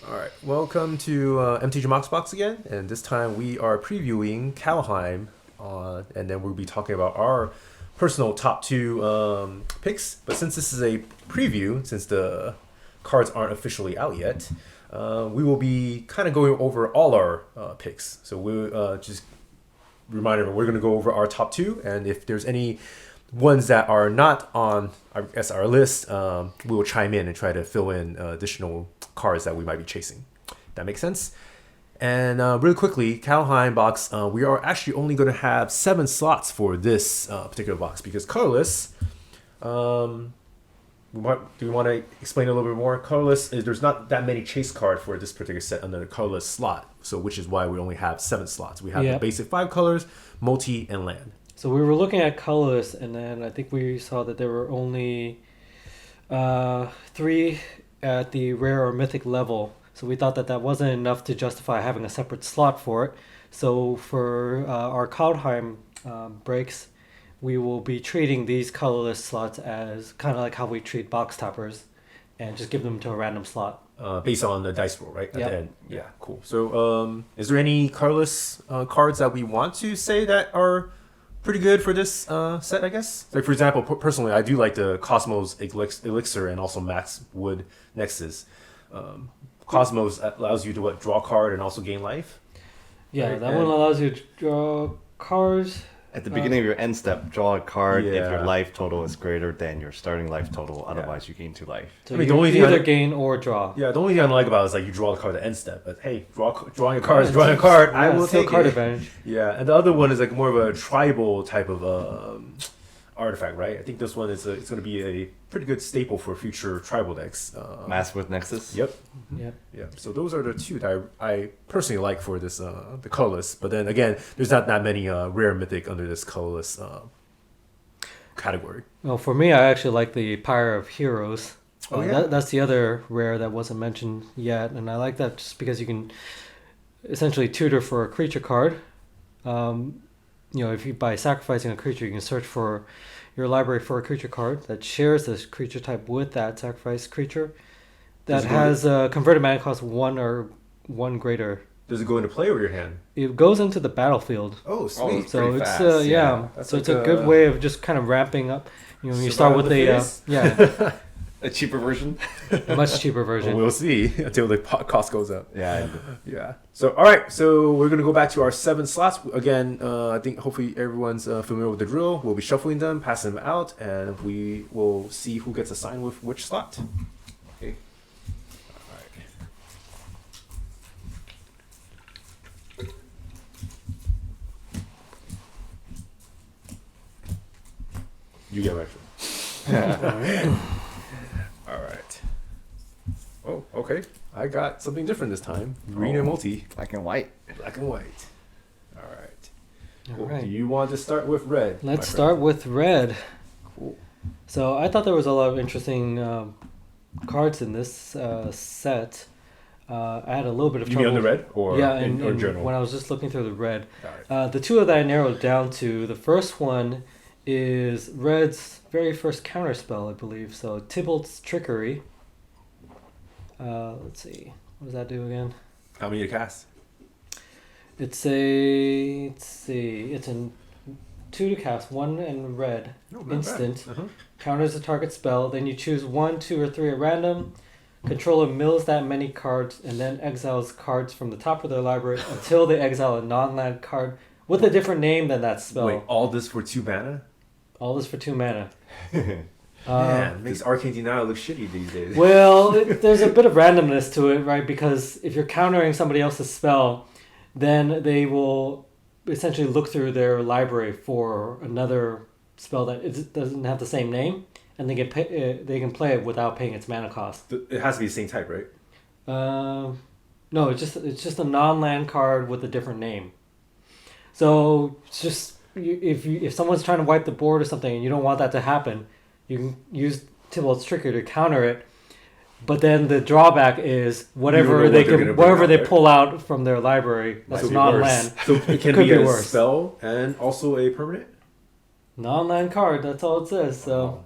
All right, welcome to MTGMoxBox again, and this time we are previewing Kaldheim, and then we'll be talking about our personal top two picks. But since this is a preview, since the cards aren't officially out yet, we will be kind of going over all our picks. So we'll just reminder, we're going to go over our top two, and if there's any ones that are not on our list, we will chime in and try to fill in additional cards that we might be chasing. That makes sense? And really quickly, Kaldheim box, we are actually only going to have 7 slots for this particular box because colorless. Do we want to explain a little bit more? Colorless, there's not that many chase card for this particular set under the colorless slot, so which is why we only have 7 slots. We have the basic 5 colors, multi, and land. So we were looking at colorless, and then I think we saw that there were only 3 at the rare or mythic level. So we thought that that wasn't enough to justify having a separate slot for it. So for our Kaldheim breaks, we will be treating these colorless slots as kind of like how we treat box toppers, and just give them to a random slot. Based on the dice roll, right? At Yep. the end. Yeah, cool. So is there any colorless cards that we want to say that are pretty good for this set, I guess? Like, for example, personally, I do like the Cosmos Elixir and also Max Wood Nexus. Cosmos allows you to draw a card and also gain life. Yeah, Right, that one allows you to draw cards. At the beginning of your end step, draw a card if Yeah. your life total is greater than your starting life total. Otherwise, you gain 2 life. So I mean, you the only thing either I- gain or draw. Yeah, the only thing I don't like about it is like you draw the card at the end step, but hey, drawing a card is drawing a card. I will still take card it. advantage. Yeah, and the other one is like more of a tribal type of artifact, right? I think this one is it's going to be a pretty good staple for future tribal decks. Mass with Nexus. Yep. Yep. Yeah. So those are the 2 that I personally like for this the colorless. But then again, there's not that many rare mythic under this colorless category. Well, for me, I actually like the Pyre of Heroes. Oh, yeah? That's the other rare that wasn't mentioned yet, and I like that just because you can essentially tutor for a creature card. If you by sacrificing a creature, you can search for your library for a creature card that shares this creature type with that sacrificed creature that has a converted mana cost 1 or 1 greater. Does it go into play or your hand? It goes into the battlefield. Oh, sweet. So pretty it's fast, yeah. That's So like it's a good way of just kind of ramping up. You start with a A cheaper version. a much cheaper version. Well, we'll see until the cost goes up. Yeah. Yeah. So, all right. So we're going to go back to our 7 slots. Again, I think hopefully everyone's familiar with the drill. We'll be shuffling them, passing them out, and we will see who gets assigned with which slot. Okay. All right. You get right. All right. Oh, okay. I got something different this time. Green and multi. Black and white. Black and white. All right. All Cool. right. Do you want to start with red? my Let's friend? start with red. Cool. So I thought there was a lot of interesting cards in this set. I had a little bit of You mean trouble. on the red or yeah, or and general? when I was just looking through the red, All right. the 2 that I narrowed down to. The first one is red's very first counter spell, I believe. So Tybalt's Trickery. Let's see. What does that do again? How many to cast? It's a. Let's see. It's a 2 to cast, 1 in red. No, not bad. Instant. Uh-huh. Counters a target spell. Then you choose 1, 2, or 3 at random. Controller mills that many cards and then exiles cards from the top of their library until they exile a non-land card with a different name than that spell. Wait, all this for 2 mana? All this for 2 mana. Man, makes Arcane Denial look shitty these days. Well, there's a bit of randomness to it, right? Because if you're countering somebody else's spell, then they will essentially look through their library for another spell that doesn't have the same name, and they can play it without paying its mana cost. It has to be the same type, right? No, it's just a non-land card with a different name. So it's just if someone's trying to wipe the board or something and you don't want that to happen, you can use Tybalt's Trickery to counter it. But then the drawback is whatever they pull out from their library that's non-land. So it can Could be be a worse. spell and also a permanent? Non-land card, that's all it says. So Oh.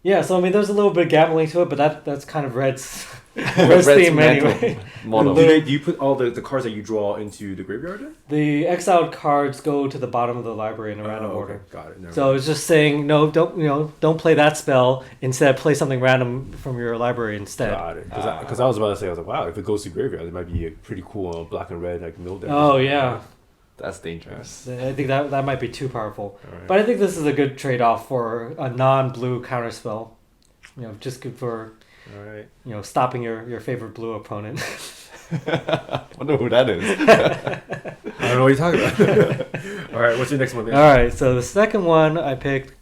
yeah, so I mean there's a little bit of gambling to it, but that's kind of red's Red's Red's theme mantle anyway. mono. Do you put all the cards that you draw into the graveyard then? The exiled cards go to the bottom of the library in a random Oh, okay. order. Got it. Never So mind. it's just saying no, don't play that spell. Instead, play something random from your library instead. Got it. Because I was about to say, I was like, wow, if it goes to graveyard, it might be a pretty cool black and red like mill deck. Oh yeah, That's dangerous. I think that might be too powerful. Alright. But I think this is a good trade-off for a non-blue counterspell. Just good for All right. stopping your favorite blue opponent. I wonder who that is. I don't know what you're talking about. All right. What's your next one, man? All right, so the second one I picked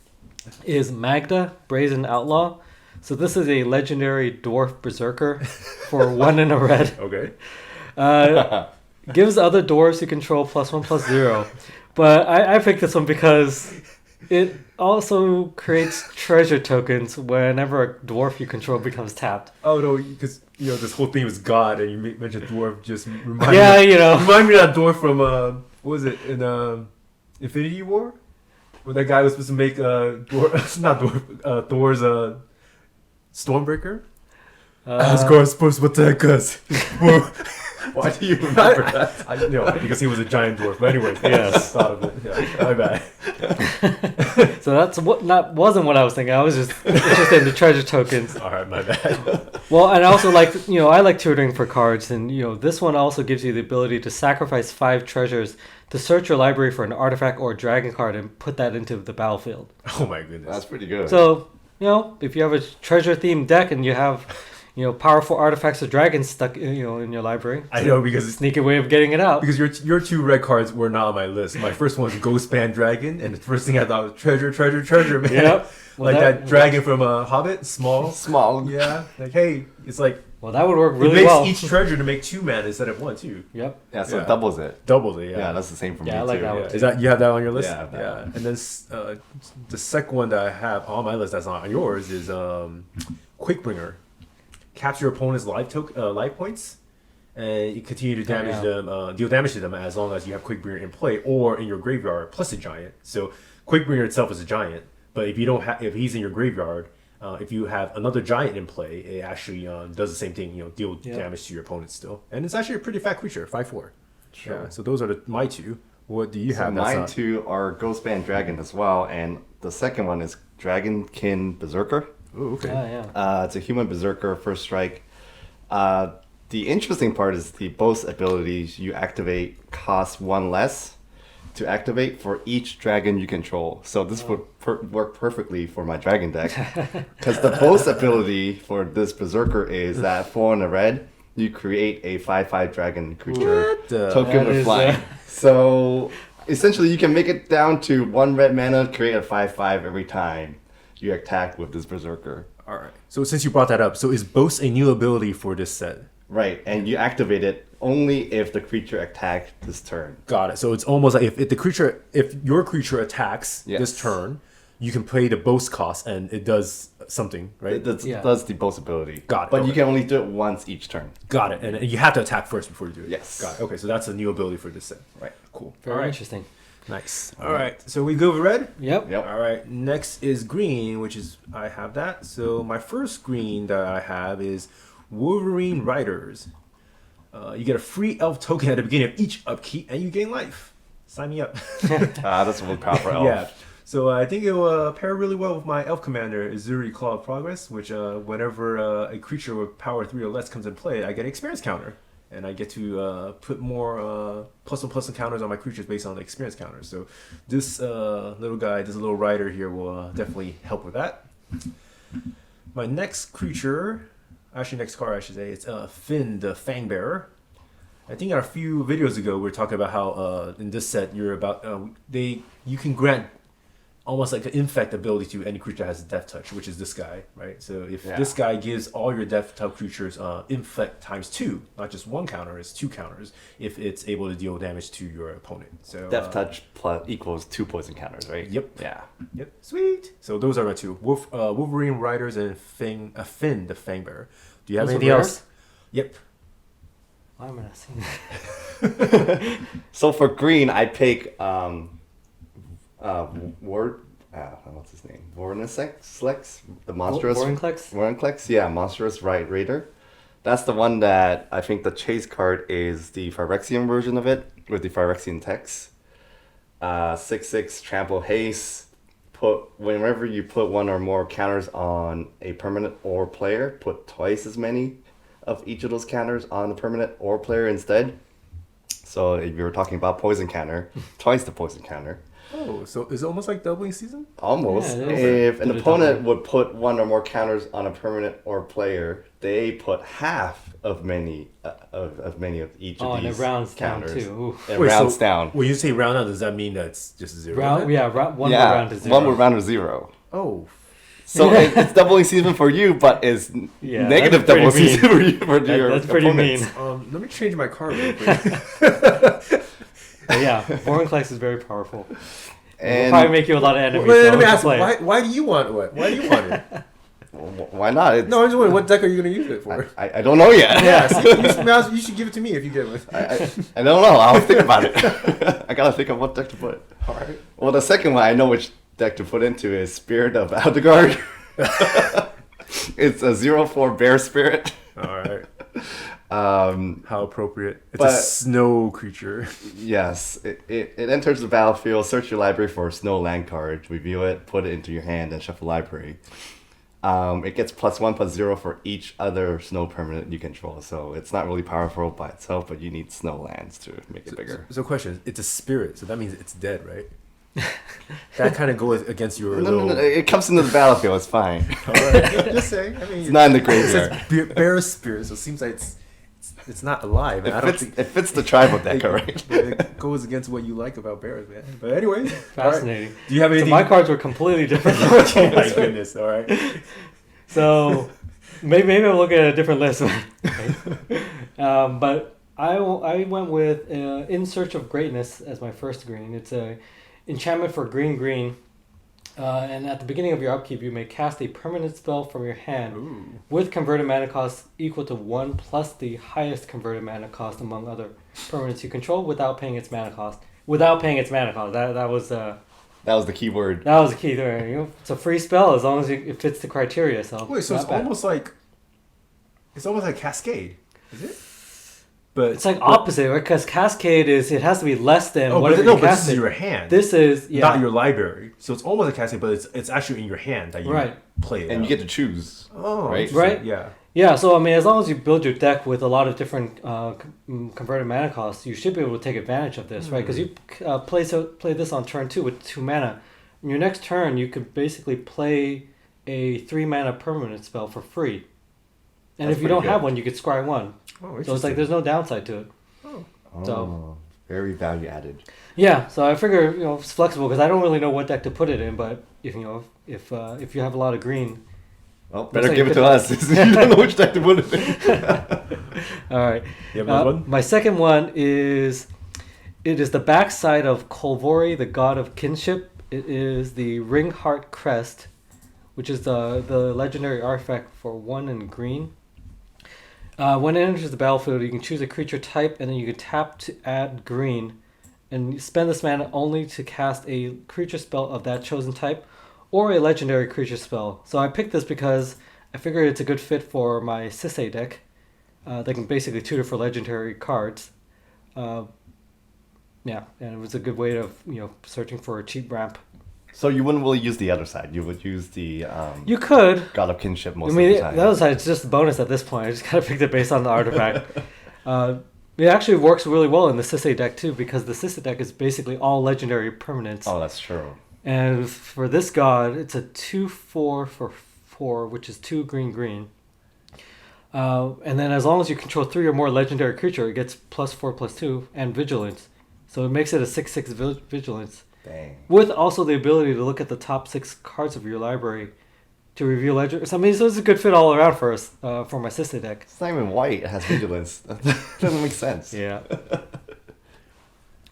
is Magda, Brazen Outlaw. So this is a legendary dwarf berserker for 1 and a red. Okay. Gives other dwarves you control +1/+0. But I picked this one because it also creates treasure tokens whenever a dwarf you control becomes tapped. Oh no, because this whole thing was God, and you mentioned dwarf. Just remind Yeah, me, remind me of that dwarf from what was it in Infinity War, where that guy was supposed to make Thor's Stormbreaker. Asgard's supposed to protect us. Why do you remember that? I know because he was a giant dwarf. But anyway, Yes. thought of it. Yeah, my bad. So wasn't what I was thinking. I was just interested in the treasure tokens. All right, my bad. Well, and I also I like tutoring for cards, and this one also gives you the ability to sacrifice 5 treasures to search your library for an artifact or a dragon card and put that into the battlefield. Oh my goodness. That's pretty good. So, if you have a treasure themed deck and you have, powerful artifacts or dragons stuck, in your library, I know because a sneaky way of getting it out. Because your 2 red cards were not on my list. My first one was Ghost Band Dragon, and the first thing I thought was treasure, man. Yep. Well, Like that dragon from Hobbit, small. Small. Yeah. Like, hey, it's like Well, that would work it really makes well. each treasure to make 2 mana instead of 1 too. Yep. Yeah, so Yeah. it doubles it. Doubles it, Yeah, that's the same for me Yeah, I like too. that one. Yeah. Is that you have that on your list? Yeah, I have that one. And then the second one that I have on my list that's not on yours is Quickbringer. Capture your opponent's life points, and you continue to damage them, deal damage to them as long as you have Quickbringer in play or in your graveyard plus a giant. So Quickbringer itself is a giant, but if you don't have, if he's in your graveyard, if you have another giant in play, it actually does the same thing. Deal damage to your opponent still, and it's actually a pretty fat creature, 5/4. Sure. Yeah. So those are my 2. What do you So have? that's mine not- too are Ghost Band Dragon as well, and the second one is Dragonkin Berserker. Oh, okay. Yeah. It's a human berserker, first strike. The interesting part is the both abilities you activate cost 1 less to activate for each dragon you control. So this would work perfectly for my dragon deck. Because the both ability for this berserker is that 4 in a red, you create a 5/5 dragon creature token That with is, flying. So essentially you can make it down to 1 red mana, create a 5/5 every time you attack with this berserker. All right. So since you brought that up, so is Boast a new ability for this set? Right, and you activate it only if the creature attacked this turn. Got it. So it's almost like if your creature attacks Yes. this turn, you can play the Boast cost and it does something, right? It does, Yeah. does the both ability. Got it, But you okay. can only do it once each turn. Got it. And you have to attack first before you do it. Yes. Got it. Okay, so that's a new ability for this set. Right. Cool. Very All right. interesting. Nice. All right. So we go with red? Yep. Yep. All right. Next is green, which is I have that. So my first green that I have is Wolverine Riders. You get a free elf token at the beginning of each upkeep, and you gain life. Sign me up. That's a really powerful elf. Yeah. So I think it will pair really well with my elf commander, Izuri Claw of Progress, which whenever a creature with power 3 or less comes in play, I get an experience counter. And I get to put more plus counters on my creatures based on the experience counters. So this little guy, this little rider here will definitely help with that. My next creature, actually next card I should say, it's Finn the Fangbearer. I think a few videos ago we were talking about how in this set you're about you can grant almost like an infect ability to any creature that has a death touch, which is this guy, right? So if this guy gives all your death touch creatures infect times 2, not just 1 counter, it's 2 counters if it's able to deal damage to your opponent. So Death touch plus equals 2 poison counters, right? Yep. Yeah. Yep. Sweet. So those are my 2: Wolverine Riders and Finn the Fangbearer. Do you have Those are anything rare? else? Yep. Why am I not seeing that? So for green, I pick what's his name? Vornislex? The monstrous Vorinclex? Vorinclex, yeah, monstrous right raider. That's the one that I think the chase card is the Phyrexian version of it with the Phyrexian text. 6/6 trample haste. Whenever you put one or more counters on a permanent or player, put twice as many of each of those counters on the permanent or player instead. So if you were talking about poison counter, twice the poison counter. Oh, so is it almost like doubling season? Almost. Yeah, it is. If an Bit of opponent doubling. would put one or more counters on a permanent or player, they put half of many of each Oh, of and these it rounds down counters. too. Ooh. It rounds down. When you say round down, does that mean that it's just zero? One Yeah, would round to 0. one would round to 0. Oh, So it's doubling season for you, but it's Yeah, negative that's pretty double mean. season for you for your That's pretty opponents. mean. let me change my card real quick. But yeah, Vorinclex is very powerful. It'll And probably make you a lot of enemies. Wait, so let me to ask, play. why do you want what? Why do you want it? why not? It's, No, I'm just wondering, what deck are you going to use it for? I don't know yet. Yeah, see, you should give it to me if you get one. I don't know. I'll think about it. I gotta think of what deck to put. Alright. Well, the second one I know which deck to put into is Spirit of Aldegard. It's a 0/4 Bear Spirit. Alright. Um, How appropriate. It's a But- snow creature. yes, it enters the battlefield, search your library for a snow land card, review it, put it into your hand, and shuffle library. It gets +1/+0 for each other snow permanent you control, so it's not really powerful by itself, but you need snow lands to make it bigger. So question, it's a spirit, so that means it's dead, right? That kind of goes against your No, little... it comes into the battlefield, it's fine. Alright, just saying. I mean, It's not in the it graveyard. says bear spirit, so it seems like it's not alive. And I don't think It fits the tribal deck, alright? it goes against what you like about bears, man. But anyway, Fascinating. do you have So anything? my cards were completely different from what you Oh my guys. goodness! All right. So maybe I'm looking at a different list. But I went with In Search of Greatness as my first green. It's a enchantment for green. And at the beginning of your upkeep, you may cast a permanent spell from your hand Ooh. with converted mana cost equal to 1 plus the highest converted mana cost among other permanents you control without paying its mana cost. That was That was the key word. that was the key there. You know, it's a free spell as long as it fits the criteria. So Wait, so not it's bad. almost like Cascade, is it? But It's like opposite, right? Because Cascade it has to be less than whatever you but this cast is it. your hand. This is not your library. So it's almost a Cascade, but it's actually in your hand that you Right. play it. And you out. get to choose. oh right? interesting. Right? Yeah. Yeah, so I mean, as long as you build your deck with a lot of different converted mana costs, you should be able to take advantage of this, right? Because you play this on turn 2 with 2 mana. In your next turn, you could basically play a 3 mana permanent spell for free. And That's if you don't pretty have good. one, you could scry 1. Oh, So it's like there's no downside to it. Oh, So- very value added. Yeah, so I figure it's flexible because I don't really know what deck to put it in, but if you have a lot of green, Well, Looks better like give you it to us. You don't know which deck to put it in. all right. You have another one? My second one is the backside of Kolvori, the god of kinship. It is the Ringheart Crest, which is the legendary artifact for 1 and green. When it enters the battlefield, you can choose a creature type, and then you can tap to add green, and you spend this mana only to cast a creature spell of that chosen type, or a legendary creature spell. So I picked this because I figured it's a good fit for my Sisei deck. They can basically tutor for legendary cards. Yeah, and it was a good way of searching for a cheap ramp. So you wouldn't really use the other side. You would use the You could. God of Kinship most I mean, of the time. the other side, it's just a bonus at this point. I just kind of picked it based on the artifact. It actually works really well in the Sisei deck too, because the Sisei deck is basically all legendary permanents. Oh, that's true. And for this god, it's a 2/4 for 4, which is 2 green. And then as long as you control 3 or more legendary creature, it gets +4/+2 and vigilance. So it makes it a 6/6 vigilance. Dang. With also the ability to look at the top 6 cards of your library to reveal legend. So I mean, so it's a good fit all around for us, for my sister deck. It's not even white. It has vigilance. That doesn't make sense. Yeah.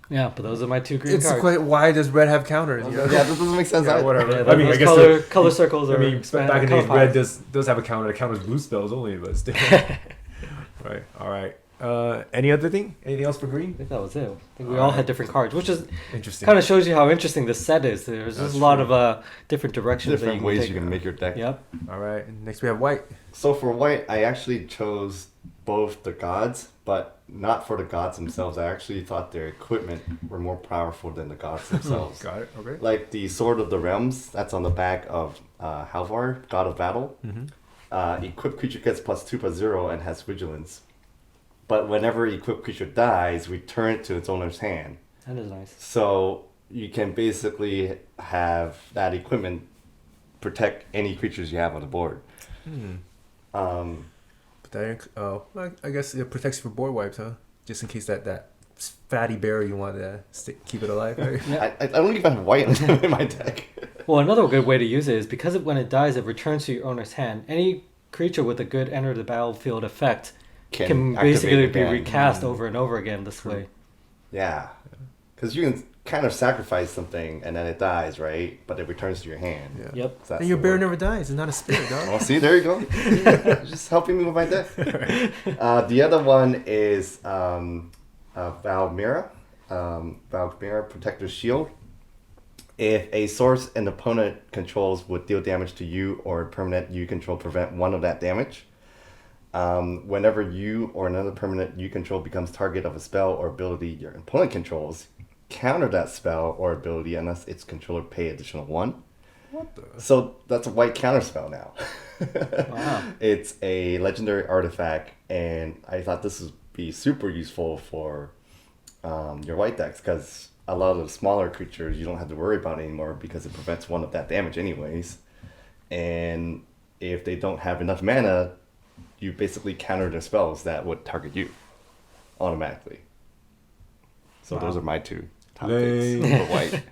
Yeah, but those are my 2 green It's cards. quite. Why does red have counters? You know? Yeah, that doesn't make sense. Yeah, either. whatever. Yeah, I mean, I those guess color circles I are. mean, back in the color days, red pies. does have a counter that counters blue spells only, but still. Right. All right. Any other thing? Anything else for I green? think that was it. I think we all had different cards, which is Interesting. kind of shows you how interesting this set is. There's That's a lot true. of different directions that Different you ways can you take. can make your deck. Yep. All right. Next we have white. So for white, I actually chose both the gods, but not for the gods themselves. I actually thought their equipment were more powerful than the gods themselves. Got it. Okay. Like the Sword of the Realms, that's on the back of Halvar, God of Battle. Equipped creature gets +2/+0 and has vigilance. But whenever equipped creature dies, return it to its owner's hand. That is nice. So you can basically have that equipment protect any creatures you have on the board. But that, I guess it protects you for board wipes, huh? Just in case that fatty berry you want to keep it alive. Right? I don't even have white in my deck. Well, another good way to use it is because when it dies, it returns to your owner's hand. Any creature with a good enter the battlefield effect can basically activate be again. recast over and over again this way. Yeah. Because you can kind of sacrifice something and then it dies, right? But it returns to your hand. Yeah. Yep. So that's And your the bear word. never dies. It's not a spirit, dog. Well, see, there you go. Just helping me with my deck. The other one is Valmira. Valmira Protector's Shield. If a source an opponent controls would deal damage to you or a permanent you control, prevent one of that damage. Whenever you or another permanent you control becomes target of a spell or ability your opponent controls, counter that spell or ability unless its controller pay additional 1. What the? So that's a white counter spell now. Wow. It's a legendary artifact, and I thought this would be super useful for your white decks because a lot of the smaller creatures you don't have to worry about anymore because it prevents one of that damage anyways. And if they don't have enough mana, you basically counter their spells that would target you automatically. So those are my two top picks for white.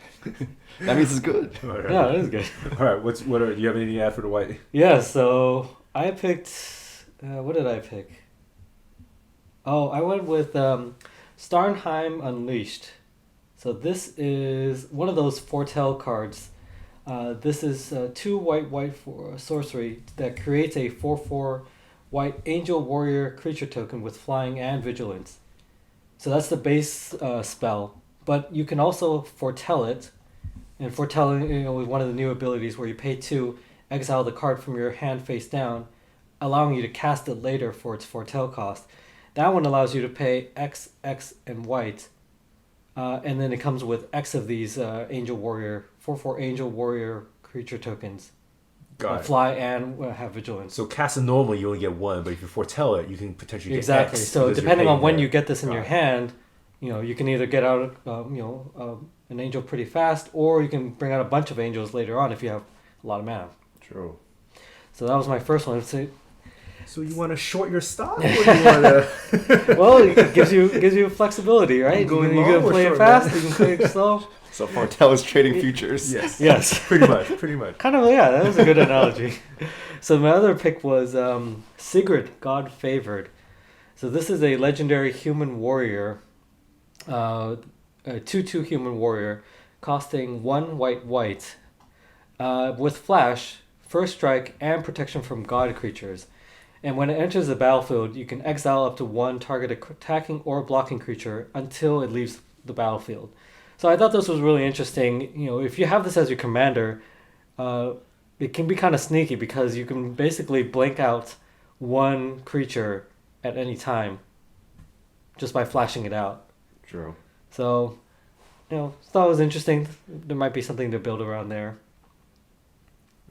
That means it's good. All right. Yeah, that is good. All right. Do you have anything to add for the white? Yeah, so I picked. What did I pick? Oh, I went with Starnheim Unleashed. So this is one of those foretell cards. This is 2 white for sorcery that creates a 4/4 white angel warrior creature token with flying and vigilance. So that's the base spell, but you can also foretell it. And foretelling, is one of the new abilities where you pay 2, exile the card from your hand face down, allowing you to cast it later for its foretell cost. That one allows you to pay X, and white, and then it comes with X of these angel warrior 4/4 angel warrior creature tokens. Got it. Fly and have vigilance. So cast it normally, you only get 1, but if you foretell it, you can potentially get Exactly. X So because you're depending on paying when that. you get this in your Right. hand, you can either get out, an angel pretty fast, or you can bring out a bunch of angels later on if you have a lot of mana. True. So that was my first one. So you want to short your stock, or do you want to? Well, it gives you flexibility, right? You Going can long or play it short, fast, man? you can play it slow. So Foretell is trading futures. Yes. Yes. Pretty much. Kind of, yeah, that was a good analogy. So my other pick was Sigrid, God Favored. So this is a legendary human warrior, a 2/2 human warrior, costing 1 white, with flash, first strike, and protection from god creatures. And when it enters the battlefield, you can exile up to 1 target attacking or blocking creature until it leaves the battlefield. So I thought this was really interesting. If you have this as your commander, it can be kind of sneaky because you can basically blank out 1 creature at any time just by flashing it out. True. So, thought it was interesting. There might be something to build around there.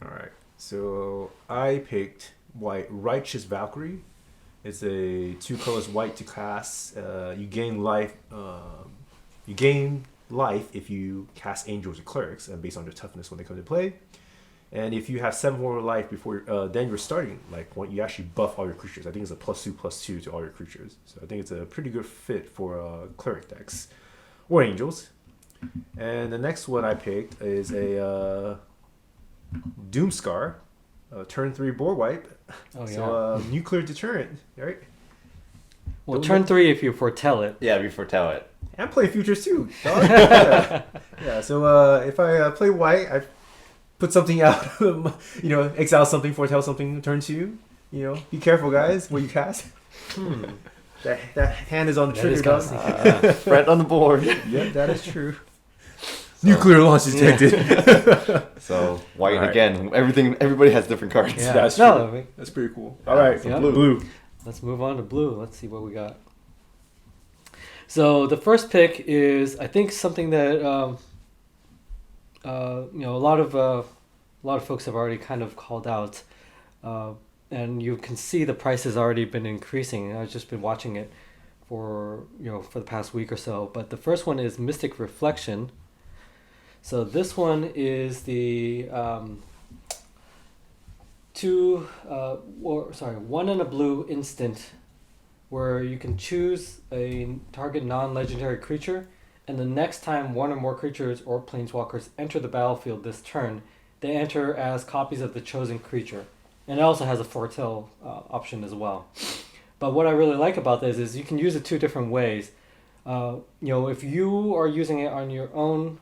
All right. So I picked white Righteous Valkyrie. It's a 2 colors white to cast. You gain life. You gain life if you cast angels or clerics, and based on their toughness when they come to play. And if you have 7 more life before, then you're starting when you actually buff all your creatures. I think it's a +2/+2 to all your creatures. So I think it's a pretty good fit for cleric decks or angels. And the next one I picked is a Doomscar, turn 3 board wipe. Oh, yeah. So nuclear deterrent, right? Well, Don't turn 3 if you foretell it. Yeah, we foretell it. And play futures too, dog. Yeah. So if I play white, I put something out. Exile something, foretell something, turn 2. Be careful, guys, what you cast. That hand is on the That trigger. is kinda dog. sneaky. Threat on the board. Yep, that is true. Nuclear launch detected. So white Alright. again. Everybody has different cards. Yeah. That's No, true. I mean, That's pretty cool. All right, Yeah. blue. let's move on to blue. Let's see what we got. So the first pick is, I think, something that a lot of folks have already kind of called out, and you can see the price has already been increasing. I've just been watching it for the past week or so. But the first one is Mystic Reflection. So this one is the one and a blue instant, where you can choose a target non-legendary creature, and the next time one or more creatures or planeswalkers enter the battlefield this turn, they enter as copies of the chosen creature. And it also has a foretell option as well. But what I really like about this is you can use it two different ways. If you are using it on your own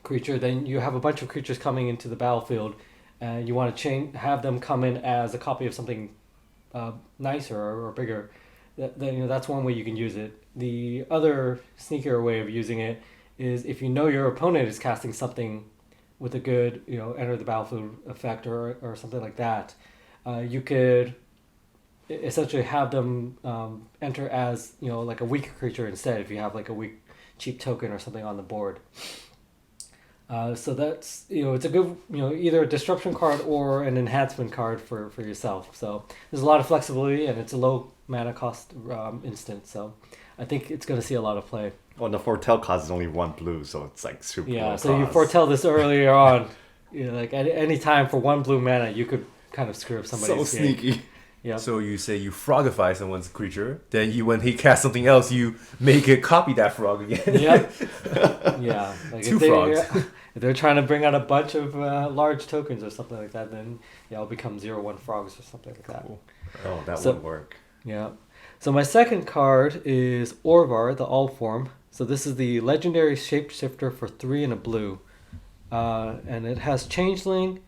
creature, then you have a bunch of creatures coming into the battlefield, and you want to have them come in as a copy of something nicer or bigger. That's one way you can use it. The other sneakier way of using it is if you know your opponent is casting something with a good enter the battlefield effect or something like that, you could essentially have them enter as like a weaker creature instead, if you have like a weak cheap token or something on the board. So that's it's a good either a disruption card or an enhancement card for yourself. So there's a lot of flexibility, and it's a low mana cost instant. So I think it's going to see a lot of play. Well, the foretell cost is only 1 blue, so it's like super low Yeah. So you cost. foretell this earlier on. Like at any time for 1 blue mana, you could kind of screw up somebody's So game. sneaky. Yeah. So you say you frogify someone's creature, then when he casts something else, you make it copy that frog again. Yep. Yeah. Like Two frogs. If they're trying to bring out a bunch of large tokens or something like that, then it'll become 0/1 frogs or something like that. Cool. Oh, that So- would work. Yeah. So my second card is Orvar, the All Form. So this is the legendary shapeshifter for 3 and a blue. And it has Changeling.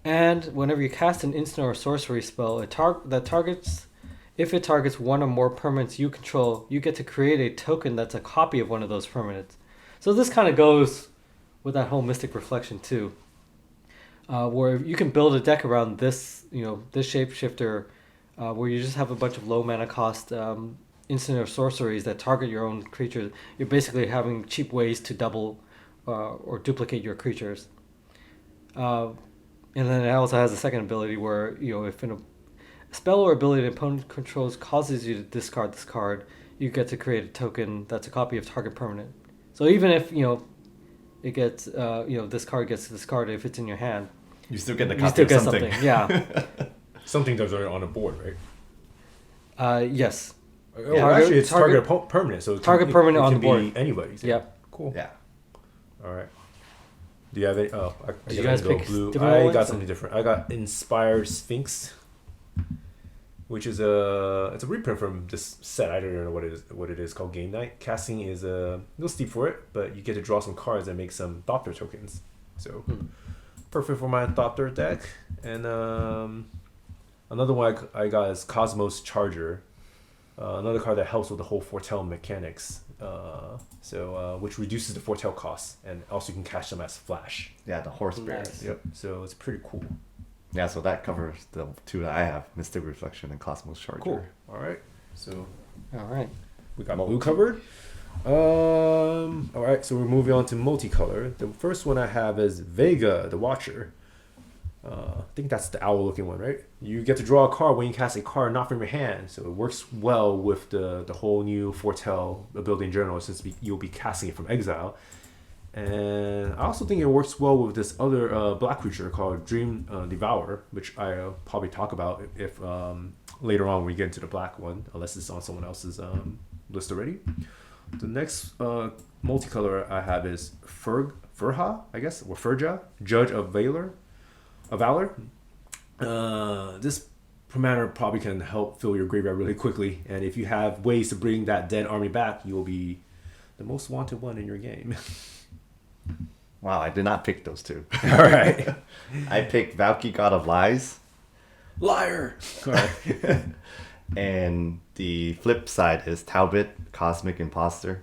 And whenever you cast an instant or sorcery spell, if it targets one or more permanents you control, you get to create a token that's a copy of one of those permanents. So this kind of goes with that whole Mystic Reflection too, where you can build a deck around this, this shapeshifter, where you just have a bunch of low mana cost instant or sorceries that target your own creatures. You're basically having cheap ways to double or duplicate your creatures. And then it also has a second ability where, if a spell or ability an opponent controls causes you to discard this card, you get to create a token that's a copy of target permanent. So even if, it gets, this card gets discarded if it's in your hand, You still get the you copy still of get something. something. Yeah. Something that's already on the board, right? Yes. Oh, actually, it's target permanent. So permanent on can the board. be anybody's. Yep. Cool. Yeah. All right. Do you have any? Oh, Did you guys pick blue. different I ones? got something different. I got Inspired Sphinx, which is it's a reprint from this set. I don't know what it is called. Game Night. Casting is a little steep for it, but you get to draw some cards and make some Thopter tokens. So perfect for my Thopter deck. And another one I got is Cosmos Charger. Another card that helps with the whole foretell mechanics. Which reduces the foretell costs, and also you can catch them as flash. Yeah, the horse bear. Nice. Yep. So it's pretty cool. Yeah, so that covers the 2 that I have, Mystic Reflection and Cosmos Charger. Cool. All right. So All right. we got blue covered. All right. So we're moving on to multicolor. The first one I have is Vega, the Watcher. I think that's the owl-looking one, right? You get to draw a card when you cast a card not from your hand, so it works well with the whole new foretell ability in general, since you'll be casting it from exile. And I also think it works well with this other black creature called Dream Devourer, which I'll probably talk about if later on when we get into the black one, unless it's on someone else's list already. The next multicolor I have is Furha, I guess, or Furja, Judge of Valor. This commander probably can help fill your graveyard really quickly, and if you have ways to bring that dead army back, you will be the most wanted one in your game. Wow, I did not pick those 2. All right. I picked Valky, God of Lies. Liar. All right. And the flip side is Talbot, Cosmic Imposter.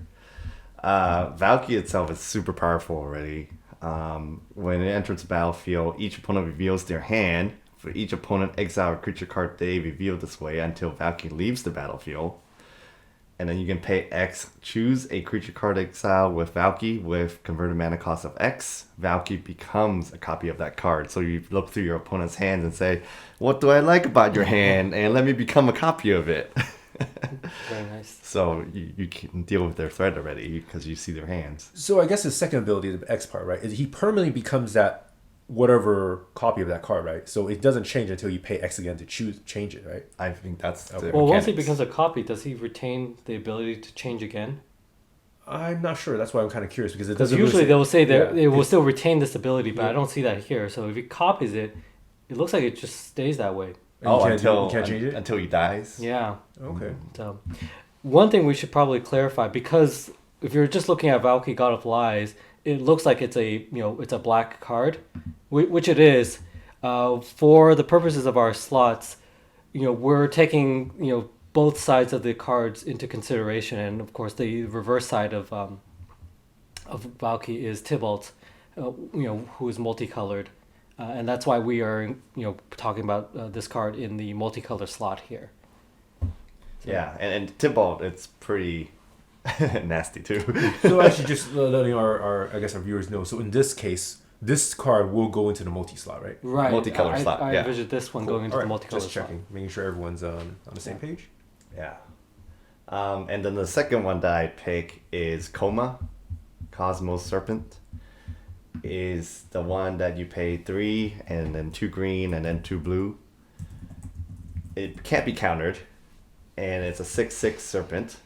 Valky itself is super powerful already. When it enters the battlefield, each opponent reveals their hand. For each opponent, exile a creature card they reveal this way until Valky leaves the battlefield. And then you can pay X, choose a creature card exile with Valky with converted mana cost of X. Valky becomes a copy of that card. So you look through your opponent's hands and say, what do I like about your hand? And let me become a copy of it. Very nice. So you can deal with their threat already because you see their hands. So I guess his second ability, the X part, right, is he permanently becomes that whatever copy of that card, right? So it doesn't change until you pay X again to change it, right? I think that's the Well, once he mechanics. becomes a copy, does he retain the ability to change again? I'm not sure. That's why I'm kind of curious because it Because doesn't. usually really they'll say that yeah, it will still retain this ability, but Yeah. I don't see that here. So if he copies it, it looks like it just stays that way. and you can't until you can't change it. until he dies. Yeah. Okay. So, one thing we should probably clarify, because if you're just looking at Valky God of Lies, it looks like it's a black card, which it is. For the purposes of our slots, we're taking both sides of the cards into consideration, and of course the reverse side of Valky is Tybalt, who is multicolored, and that's why we are talking about this card in the multicolor slot here. Yeah, and Tybalt, it's pretty nasty too. So actually, just letting our I guess our viewers know. So in this case, this card will go into the multi slot, right? Right. Multicolor slot, I yeah. envisioned this one Cool. going into All the right, multicolor just slot. checking, making sure everyone's on the same page. Yeah. And then the second one that I pick is Coma, Cosmos Serpent. Is the one that you pay 3 and then 2 green and then 2 blue. It can't be countered, and it's a 6/6 Serpent.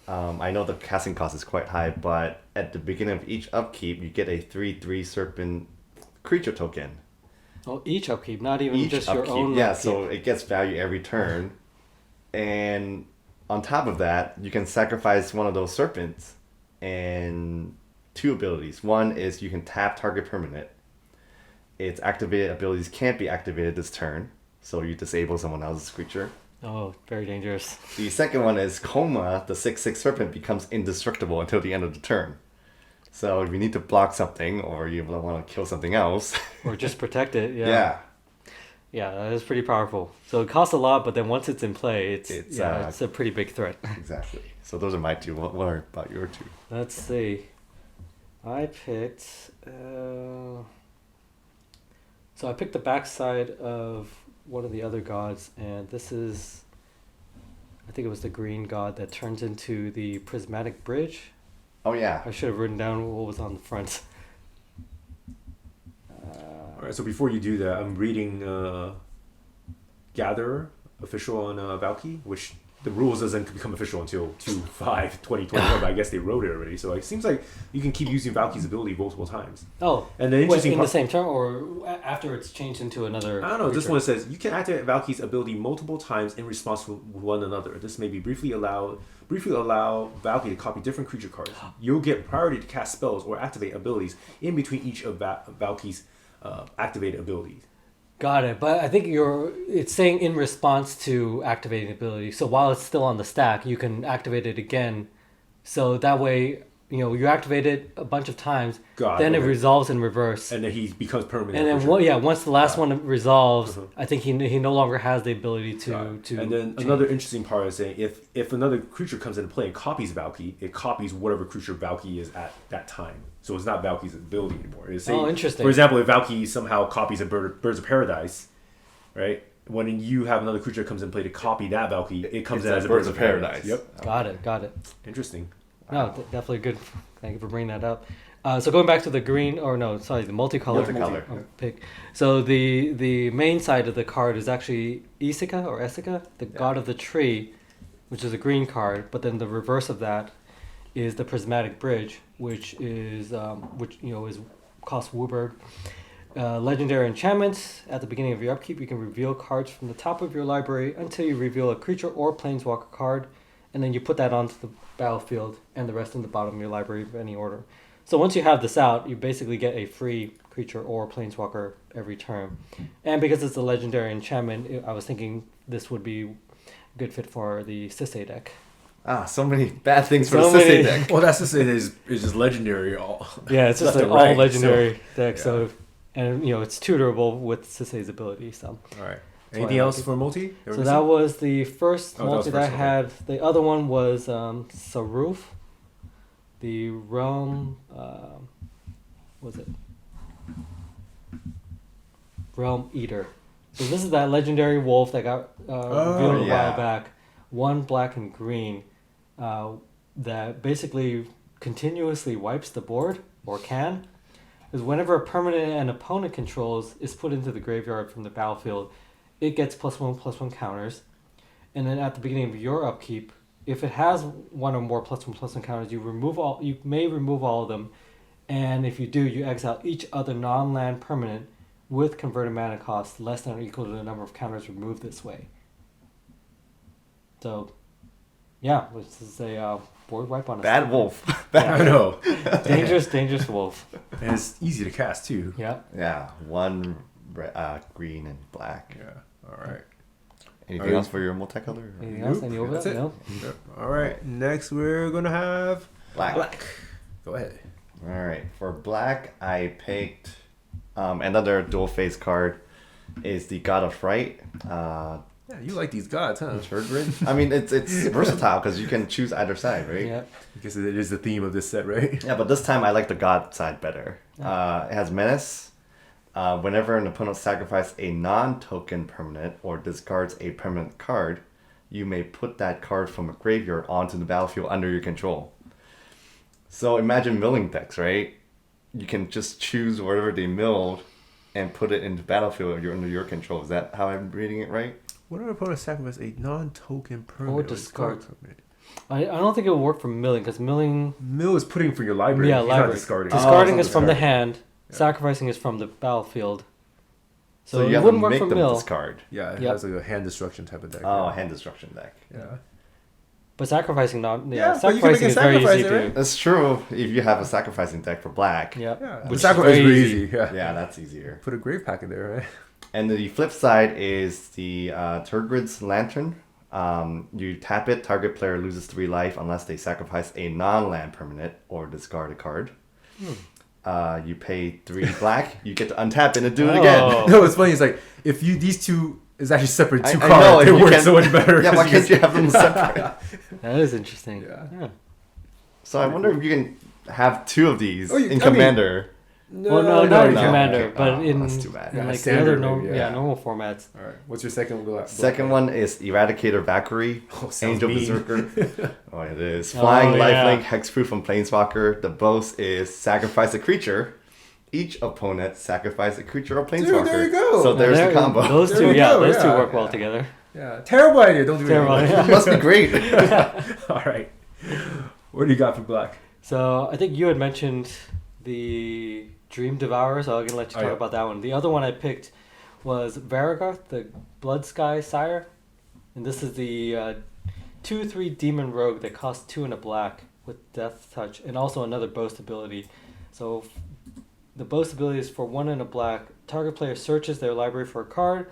I know the casting cost is quite high, but at the beginning of each upkeep, you get a 3/3 Serpent creature token. Oh, each upkeep, not even Each just upkeep, your own. yeah, upkeep. so it gets value every turn. And on top of that, you can sacrifice one of those serpents and 2 abilities. One is you can tap target permanent. Its activated abilities can't be activated this turn, so you disable someone else's creature. Oh, very dangerous. The second one is Coma, the 6/6 serpent becomes indestructible until the end of the turn. So if you need to block something or you want to kill something else, Or just protect it. Yeah. yeah. Yeah, that is pretty powerful. So it costs a lot, but then once it's in play, it's It's, it's a pretty big threat. Exactly. So those are my 2. What are about your 2? Let's see. I picked. So I picked the backside of one of the other gods, and this is. I think it was the green god that turns into the prismatic bridge. Oh yeah. I should have written down what was on the front. All right. So before you do that, I'm reading Gatherer official on Valky, which the rules doesn't become official until 2/5/2021, but I guess they wrote it already. So it seems like you can keep using Valky's ability multiple times. Oh, And the interesting in part, the same turn or after it's changed into another. I don't know. This creature? one says you can activate Valky's ability multiple times in response to one another. This may be briefly allow Valky to copy different creature cards. You'll get priority to cast spells or activate abilities in between each of Valky's activated abilities. Got it, but I think it's saying in response to activating ability. So while it's still on the stack, you can activate it again. So that way, you activate it a bunch of times, Got then it, it okay. resolves in reverse. And then he becomes permanent. And then for sure. once the last Got one resolves, Uh-huh. I think he no longer has the ability to And then change. another interesting part is saying if another creature comes into play and copies Valky, it copies whatever creature Valky is at that time. So it's not Valky's ability anymore. It's Oh, interesting. For example, if Valky somehow copies a Birds of Paradise, right? When you have another creature that comes in play to copy that Valky, it comes It's in a as a Birds of Paradise. Yep. Got it. Interesting. No, definitely good. Thank you for bringing that up. So going back to the green, or no, sorry, the multicolored pick. So the main side of the card is actually Isica, the god of the tree, which is a green card. But then the reverse of that is the prismatic bridge, which is is cost WUBERG. Legendary enchantments. At the beginning of your upkeep, you can reveal cards from the top of your library until you reveal a creature or planeswalker card, and then you put that onto the battlefield and the rest in the bottom of your library of any order. So once you have this out, you basically get a free creature or planeswalker every turn. And because it's a legendary enchantment, I was thinking this would be good fit for the Sisei deck. So many bad things for So the Sisei many- deck. Well, that's to say it's just legendary. All Yeah, it's just left an and right, all legendary deck. yeah. So, and it's tutorable with Sisei's ability. So, All right. why Anything I else like it. for multi? so that was the first Oh, that was multi that I first, had. The other one was Saruf, the Realm. Was it Realm Eater? So this is that legendary wolf that got revealed a yeah. while back. 1 black and green, that basically continuously wipes the board, or can. Because whenever a permanent an opponent controls is put into the graveyard from the battlefield, it gets +1/+1 counters. And then at the beginning of your upkeep, if it has one or more +1/+1 counters, you may remove all of them. And if you do, you exile each other non-land permanent with converted mana cost less than or equal to the number of counters removed this way. So, yeah, this is a board wipe on a Bad stick. wolf. I know. Dangerous wolf. And it's easy to cast too. Yeah. Yeah, 1 green and black. Yeah. All right. Anything else for your multicolor? Anything else? Any over That's that? it. No? Yep. All right. Next, we're gonna have Black. Go ahead. All right, for black, I picked another dual face card. Is the God of Fright. Yeah, you like these gods, huh? Turgid. I mean, it's versatile because you can choose either side, right? Yeah. I guess it is the theme of this set, right? Yeah, but this time I like the God side better. It has Menace. Whenever an opponent sacrifices a non-token permanent or discards a permanent card, you may put that card from a graveyard onto the battlefield under your control. So imagine milling decks, right? You can just choose whatever they milled and put it into battlefield under your control. Is that how I'm reading it right? What if an opponent sacrifices a non-token permanent Or discard. permanent? I don't think it will work for milling, because milling... Mill is putting for your library. Yeah, You're library. not discarding. Discarding Oh, is from the discarding. hand. Yeah. Sacrificing is from the battlefield. So it you have to wouldn't work make for them mill. discard. Yeah, it Yep. has like a hand destruction type of deck. Oh, yeah. hand destruction deck. Yeah. But sacrificing not... Yeah, but you can make sacrificing a is very sacrifice, easy to right? do. That's true if you have a sacrificing deck for black. Yeah. Yeah. Which The is sacrifice is very very easy. easy. Yeah. Yeah, that's easier. Put a grave pack in there, right? And the flip side is the Turgid's Lantern. You tap it, target player loses 3 life unless they sacrifice a non-land permanent or discard a card. You pay 3 black, you get to untap it and do it again. Oh. No, it's funny. It's like if you these two is actually separate two I cards, know, if it you works can- so much better. Yeah, 'cause why can't you have them separate? That is interesting. Yeah. So I wonder if you can have 2 of these Oh, you- in I mean- Commander. Well, no, not in no. Commander, Okay. but Oh, in, that's too bad. in Yeah, like the standard other maybe, yeah. normal formats. All right. What's your second? Second one is Eradicator Valkyrie, Oh, sounds Angel mean. Berserker. Oh, it is. Oh, Flying yeah. Lifelink, Hexproof from Planeswalker. The boast is sacrifice a creature. Each opponent sacrifice a creature or Planeswalker. there you go. So there's Now the combo. Those There two, you yeah, go, those two yeah. work well together. Yeah. Terrible idea. Don't do Terrible it. idea. It must be great. All right. What do you got for black? So I think you had mentioned the Dream Devourer, so I'm gonna let you Oh, talk yeah. about that one. The other one I picked was Varagorth, the Blood Sky Sire, and this is the 2/3 Demon Rogue that costs 2 and a black with Death Touch, and also another Boast ability. So the Boast ability is for 1 and a black. Target player searches their library for a card,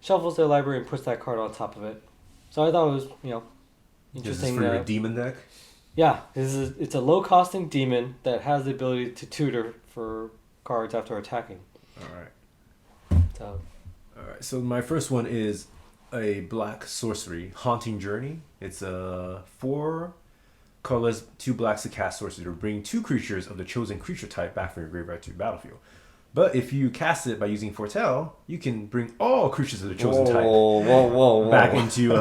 shuffles their library, and puts that card on top of it. So I thought it was This is interesting. for your demon deck. Yeah, it's a low costing demon that has the ability to tutor for cards after attacking. All right. So All right. So my first one is a black sorcery, Haunting Journey. It's a 4 colorless, 2 blacks to cast sorcery to bring 2 creatures of the chosen creature type back from your graveyard to your battlefield. But if you cast it by using Foretell, you can bring all creatures of the chosen type whoa. back into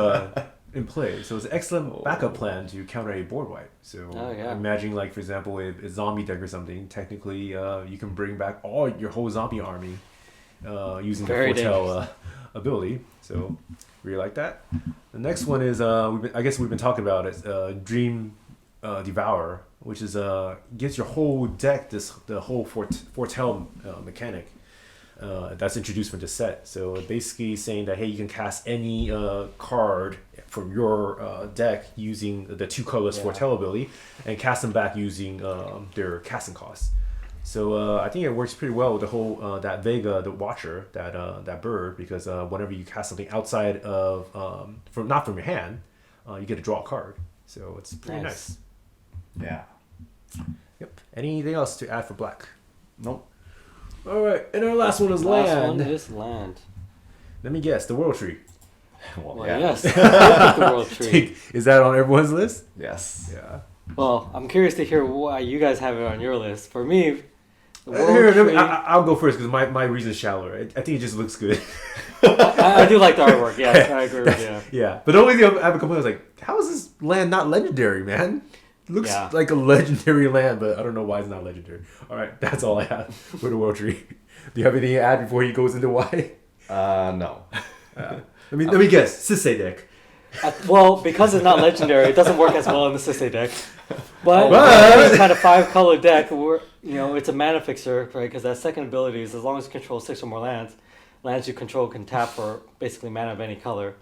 in play. So it's an excellent backup plan to counter a board wipe. So Oh, yeah. imagine, like, for example, a zombie deck or something. Technically, you can bring back all your whole zombie army using Very the Foretell ability. So really like that. The next one is I guess we've been talking about it. Dream Devourer, which is gives your whole deck the whole Foretell mechanic. That's introduced from the set. So basically saying that, hey, you can cast any card from your deck using the 2 colorless Yeah. Foretell ability and cast them back using their casting costs. So I think it works pretty well with the whole that Vega, the Watcher, that bird, because whenever you cast something outside of from not from your hand, you get to draw a card. So it's pretty nice. Yeah. Yep. Anything else to add for black? Nope. All right, and our last one is Last land. one is land. Let me guess, the World Tree. Well, yeah. yes. The World Tree. Is that on everyone's list? Yes. Yeah. Well, I'm curious to hear why you guys have it on your list. For me, the World Here, Tree... I'll go first because my reason's shallower. I think it just looks good. I do like the artwork, yes. I agree with you. Yeah, but the only thing I have a complaint was like, how is this land not legendary, man? It looks like a legendary land, but I don't know why it's not legendary. All right, that's all I have for the World Tree. Do you have anything to add before he goes into why? No. Let me guess. Sisei deck. Well, because it's not legendary, it doesn't work as well in the Sisei deck. But it's kind of 5-color deck. It's a mana fixer, right? Because that second ability is as long as you control 6 or more lands you control can tap for basically mana of any color.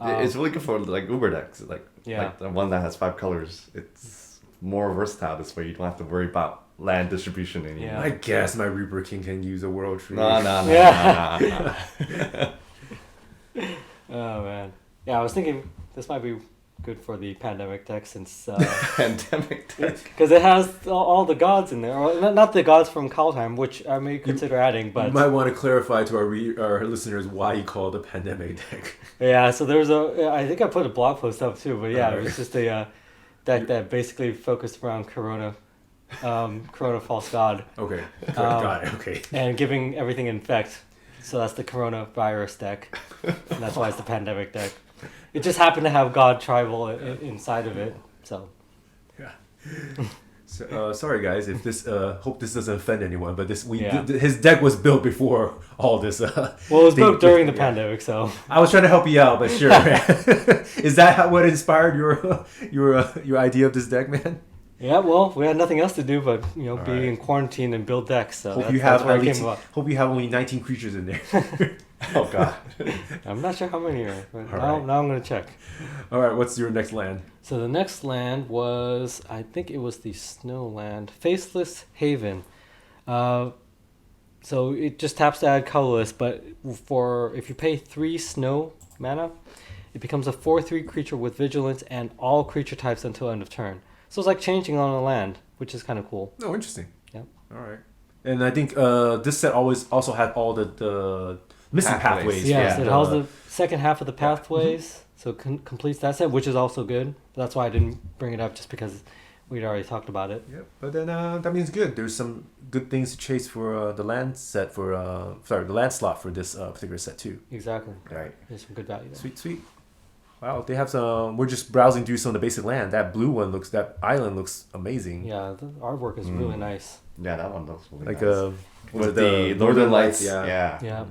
It's really good for like Uber decks, like the one that has 5 colors. It's more versatile this way. You don't have to worry about land distribution anymore. Yeah. I guess my Reaper King can use a World Tree. No. Oh man, yeah. I was thinking this might be good for the pandemic deck since Pandemic deck. because it has all the gods in there, or not the gods from Kaldheim, which I may consider adding. But you might want to clarify to our listeners why you call it a pandemic deck. yeah, so there's I think I put a blog post up too, but yeah, it was just a deck that basically focused around Corona false god. Okay, got it. Okay, and giving everything infect. So that's the coronavirus deck. And that's why it's the pandemic deck. It just happened to have God Tribal inside of it. So yeah. So, sorry guys, if this hope this doesn't offend anyone, but his deck was built before all this. Well, it was built during the pandemic, so I was trying to help you out, but sure. Is that what inspired your idea of this deck, man? yeah. Well, we had nothing else to do but be in quarantine and build decks. So hope you have only 19 creatures in there. Oh god. I'm not sure how many are, but All now I'm gonna check. All right, what's your next land? So the next land was, I think it was the snow land, Faceless Haven. So it just taps to add colorless, but if you pay 3 snow mana, it becomes a 4/3 creature with vigilance and all creature types until end of turn. So it's like changing on a land, which is kind of cool. Oh, interesting. Yep. All right. And I think this set also had all the missing pathways. Yes, it has the second half of the pathways, so it completes that set, which is also good. That's why I didn't bring it up, just because we'd already talked about it. Yep. But then that means good. There's some good things to chase for the land set the land slot for this particular set too. Exactly. Right. There's some good value there. Sweet. Wow, they have some. We're just browsing through some of the basic land. That island looks amazing. Yeah, the artwork is really nice. Yeah, that one looks really Like nice. with the Northern Lights. Yeah. Yeah.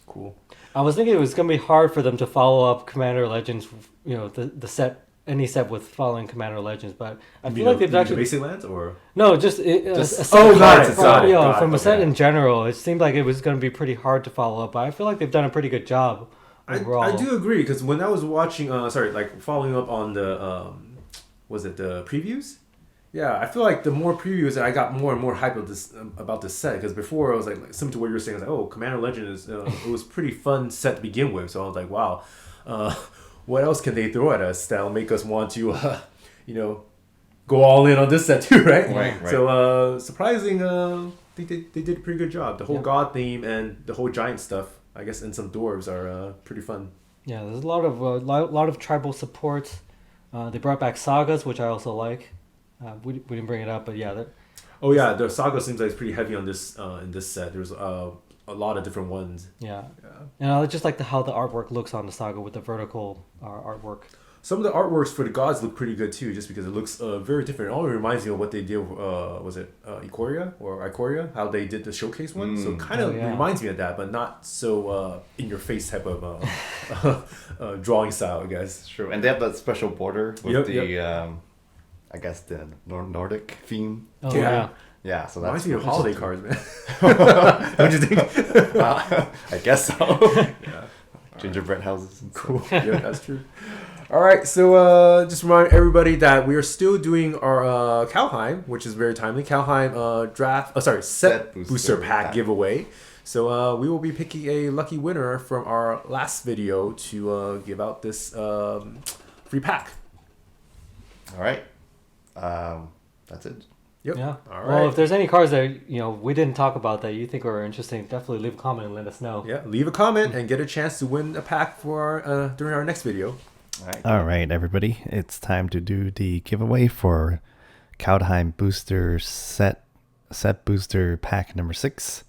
Cool. I was thinking it was gonna be hard for them to follow up Commander Legends, the set, any set with following Commander Legends, but I feel like they've actually the basic lands or no, just a set from a set in general. It seemed like it was gonna be pretty hard to follow up, but I feel like they've done a pretty good job overall. I do agree because when I was watching, following up on the was it the previews? Yeah, I feel like the more previews, I got more and more hype about this set. Because before I was like similar to what you were saying, I was like, oh, Commander Legend is it was pretty fun set to begin with. So I was like, wow, what else can they throw at us that'll make us want to, go all in on this set too, right? Right. So surprising, I think they did a pretty good job. The whole God theme and the whole giant stuff, I guess, and some dwarves are pretty fun. Yeah, there's a lot of tribal support. They brought back sagas, which I also like. We didn't bring it up, but yeah. Oh yeah, the saga seems like it's pretty heavy on this in this set. There's a lot of different ones. Yeah. And I just like how the artwork looks on the saga with the vertical artwork. Some of the artworks for the gods look pretty good too, just because it looks very different. It only reminds me of what they did. Was it Ikoria? How they did the showcase one. So it kind of reminds me of that, but not so in your face type of drawing style, I guess. True, and they have that special border with I guess the Nordic theme. Oh yeah. Yeah, so reminds that's me of holiday cards, man. Don't you think? I guess so. Yeah. Gingerbread houses. Cool. Yeah, that's true. All right, so just remind everybody that we are still doing our Kaldheim, which is very timely. Kaldheim set booster pack giveaway. So we will be picking a lucky winner from our last video to give out this free pack. All right, that's it. Yep. Yeah. All right. Well, if there's any cards that we didn't talk about that you think are interesting, definitely leave a comment and let us know. Yeah, leave a comment and get a chance to win a pack for during our next video. All right, everybody. It's time to do the giveaway for Kaldheim Booster Set Booster Pack number 6.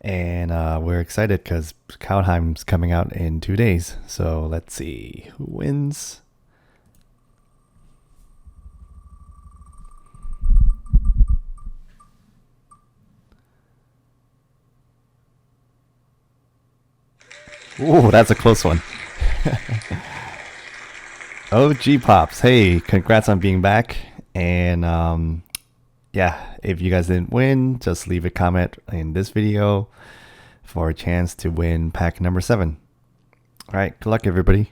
And we're excited because Kaldheim's coming out in 2 days. So let's see who wins. Ooh, that's a close one. OG Pops, hey, congrats on being back. And yeah, if you guys didn't win, just leave a comment in this video for a chance to win pack number 7. All right, good luck, everybody.